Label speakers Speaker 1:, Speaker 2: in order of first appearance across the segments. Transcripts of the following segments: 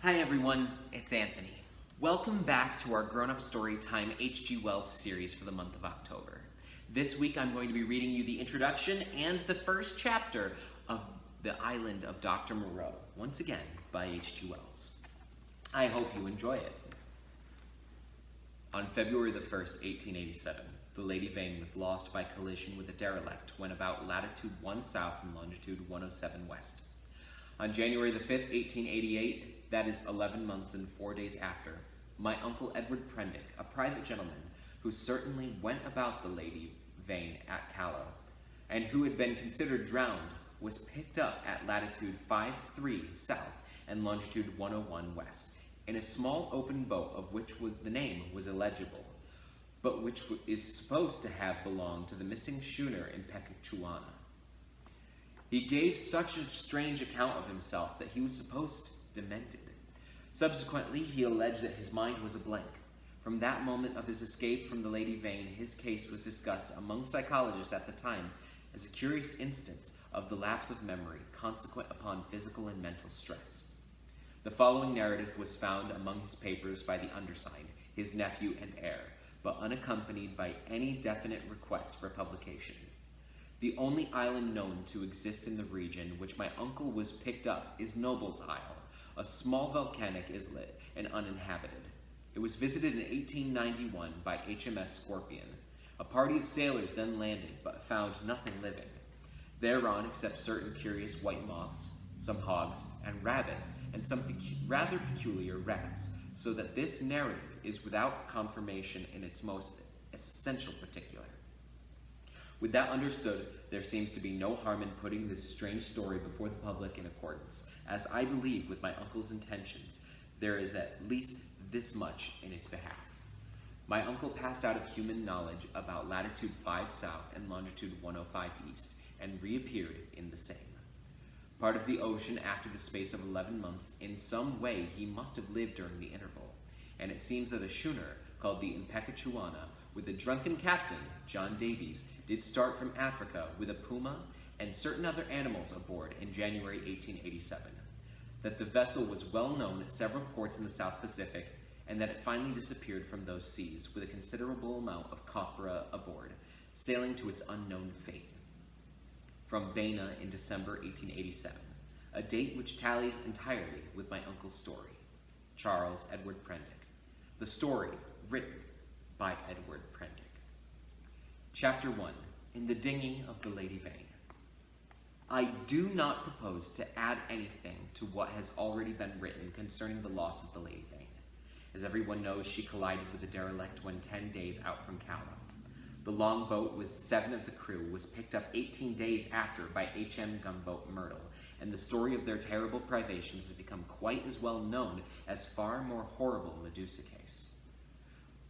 Speaker 1: Hi everyone, it's Anthony. Welcome back to our Grown Up Storytime H.G. Wells series for the month of October. This week I'm going to be reading you the introduction and the first chapter of The Island of Doctor Moreau, once again by H.G. Wells. I hope you enjoy it. On February the 1st, 1887, the Lady Vane was lost by collision with a derelict when about latitude 1 south and longitude 107 west. On January the 5th, 1888, that is 11 months and 4 days after, my uncle Edward Prendick, a private gentleman who certainly went about the Lady Vane at Calais, and who had been considered drowned, was picked up at latitude 53 south and longitude 101 west, in a small open boat of which the name was illegible, but which is supposed to have belonged to the missing schooner in Peccachuana. He gave such a strange account of himself that he was supposed demented. Subsequently, he alleged that his mind was a blank. From that moment of his escape from the Lady Vane, his case was discussed among psychologists at the time as a curious instance of the lapse of memory consequent upon physical and mental stress. The following narrative was found among his papers by the undersigned, his nephew and heir, but unaccompanied by any definite request for publication. The only island known to exist in the region which my uncle was picked up is Noble's Isle, a small volcanic islet and uninhabited. It was visited in 1891 by HMS Scorpion. A party of sailors then landed but found nothing living thereon except certain curious white moths, some hogs and rabbits, and some rather peculiar rats, so that this narrative is without confirmation in its most essential particular. With that understood, there seems to be no harm in putting this strange story before the public in accordance, as I believe with my uncle's intentions, there is at least this much in its behalf. My uncle passed out of human knowledge about latitude 5 south and longitude 105 east, and reappeared in the same part of the ocean after the space of 11 months. In some way he must have lived during the interval, and it seems that a schooner called the Peccachuana, with a drunken captain, John Davies, did start from Africa with a puma and certain other animals aboard in January 1887, that the vessel was well known at several ports in the South Pacific, and that it finally disappeared from those seas with a considerable amount of copra aboard, sailing to its unknown fate from Bena in December 1887, a date which tallies entirely with my uncle's story. Charles Edward Prendick. The story written by Edward Prendick. Chapter 1. In the Dinghy of the Lady Vane. I do not propose to add anything to what has already been written concerning the loss of the Lady Vane. As everyone knows, she collided with the derelict when 10 days out from Calais. The longboat with 7 of the crew was picked up 18 days after by HM gunboat Myrtle, and the story of their terrible privations has become quite as well known as far more horrible Medusa case.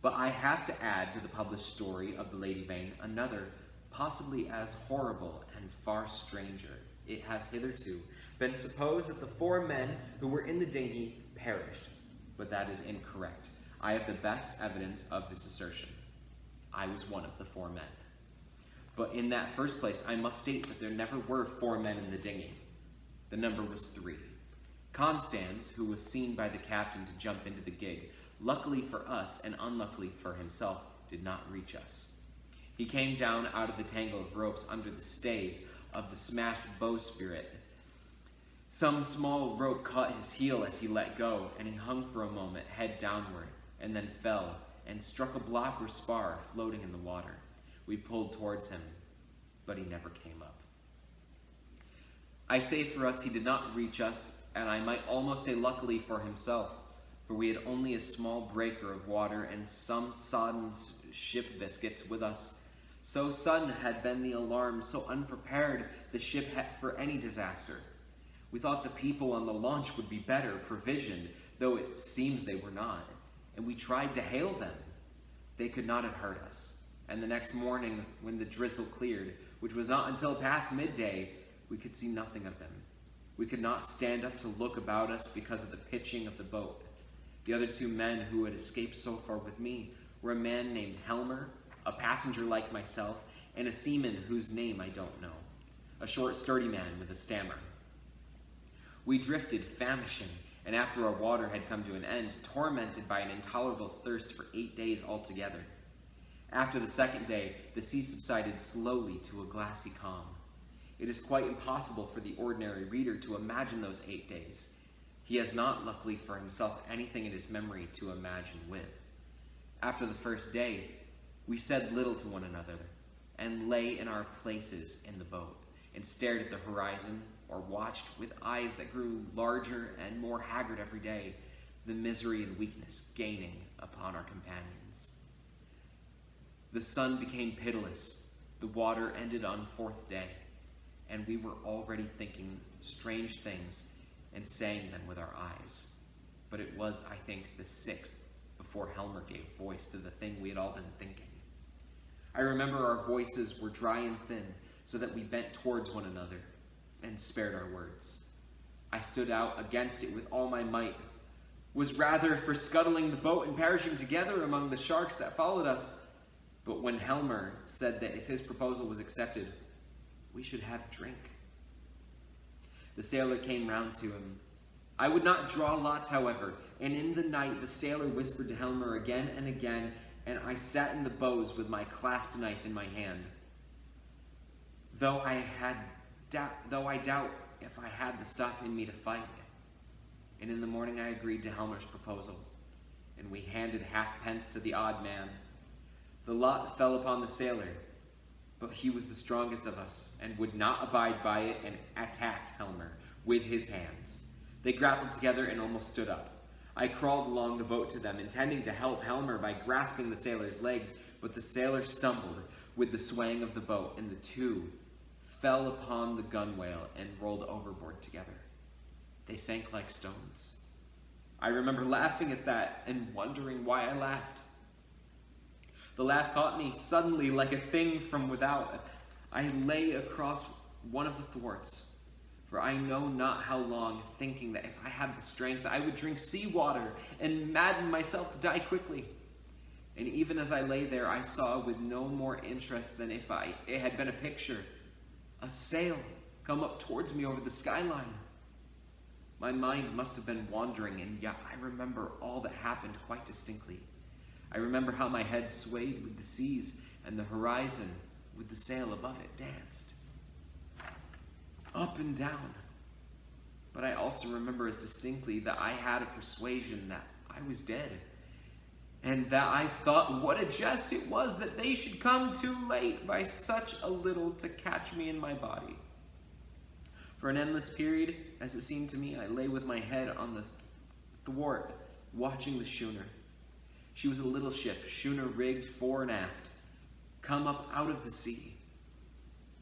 Speaker 1: But I have to add to the published story of the Lady Vane another, possibly as horrible and far stranger. It has hitherto been supposed that the 4 men who were in the dinghy perished, but that is incorrect. I have the best evidence of this assertion. I was one of the 4 men. But in that first place, I must state that there never were 4 men in the dinghy. The number was 3. Constans, who was seen by the captain to jump into the gig, luckily for us and unluckily for himself, did not reach us. He came down out of the tangle of ropes under the stays of the smashed bowsprit. Some small rope caught his heel as he let go, and he hung for a moment, head downward, and then fell and struck a block or spar floating in the water. We pulled towards him, but he never came up. I say for us, he did not reach us, and I might almost say luckily for himself, for we had only a small breaker of water and some sodden ship biscuits with us. So sudden had been the alarm, so unprepared the ship for any disaster. We thought the people on the launch would be better provisioned, though it seems they were not, and we tried to hail them. They could not have heard us, and the next morning, when the drizzle cleared, which was not until past midday, we could see nothing of them. We could not stand up to look about us because of the pitching of the boat. The other 2 men who had escaped so far with me were a man named Helmer, a passenger like myself, and a seaman whose name I don't know, a short, sturdy man with a stammer. We drifted famishing and after our water had come to an end, tormented by an intolerable thirst for 8 days altogether. After the second day, the sea subsided slowly to a glassy calm. It is quite impossible for the ordinary reader to imagine those 8 days. He has not, luckily for himself, anything in his memory to imagine with. After the first day, we said little to one another, and lay in our places in the boat, and stared at the horizon, or watched with eyes that grew larger and more haggard every day, the misery and weakness gaining upon our companions. The sun became pitiless, the water ended on fourth day, and we were already thinking strange things and saying them with our eyes. But it was, I think, the sixth before Helmer gave voice to the thing we had all been thinking. I remember our voices were dry and thin, so that we bent towards one another and spared our words. I stood out against it with all my might, was rather for scuttling the boat and perishing together among the sharks that followed us. But when Helmer said that if his proposal was accepted, we should have drink, the sailor came round to him. I would not draw lots, however, and in the night the sailor whispered to Helmer again and again, and I sat in the bows with my clasp knife in my hand. Though I doubt if I had the stuff in me to fight. And in the morning I agreed to Helmer's proposal, and we handed halfpence to the odd man. The lot fell upon the sailor, but he was the strongest of us, and would not abide by it, and attacked Helmer with his hands. They grappled together and almost stood up. I crawled along the boat to them, intending to help Helmer by grasping the sailor's legs, but the sailor stumbled with the swaying of the boat, and the two fell upon the gunwale and rolled overboard together. They sank like stones. I remember laughing at that and wondering why I laughed. The laugh caught me suddenly like a thing from without. I lay across one of the thwarts, for I know not how long, thinking that if I had the strength, I would drink seawater and madden myself to die quickly. And even as I lay there, I saw with no more interest than if it had been a picture, a sail come up towards me over the skyline. My mind must have been wandering, and yet I remember all that happened quite distinctly. I remember how my head swayed with the seas, and the horizon with the sail above it danced up and down. But I also remember as distinctly that I had a persuasion that I was dead, and that I thought what a jest it was that they should come too late by such a little to catch me in my body. For an endless period, as it seemed to me, I lay with my head on the thwart, watching the schooner. She was a little ship, schooner rigged fore and aft, come up out of the sea.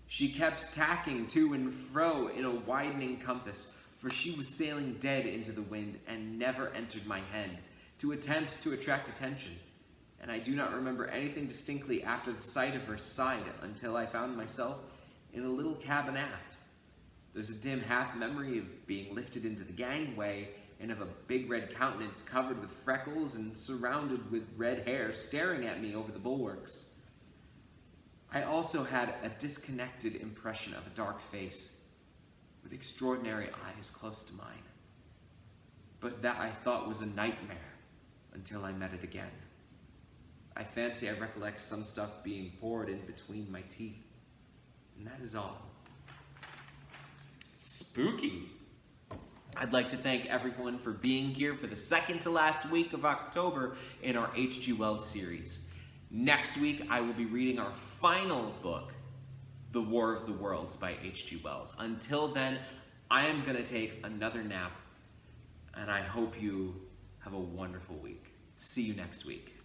Speaker 1: She kept tacking to and fro in a widening compass, for she was sailing dead into the wind and never entered my head to attempt to attract attention. And I do not remember anything distinctly after the sight of her side until I found myself in a little cabin aft. There's a dim half memory of being lifted into the gangway and of a big red countenance covered with freckles and surrounded with red hair staring at me over the bulwarks. I also had a disconnected impression of a dark face with extraordinary eyes close to mine, but that I thought was a nightmare until I met it again. I fancy I recollect some stuff being poured in between my teeth, and that is all. Spooky. I'd like to thank everyone for being here for the second to last week of October in our H.G. Wells series. Next week, I will be reading our final book, The War of the Worlds by H.G. Wells. Until then, I am going to take another nap, and I hope you have a wonderful week. See you next week.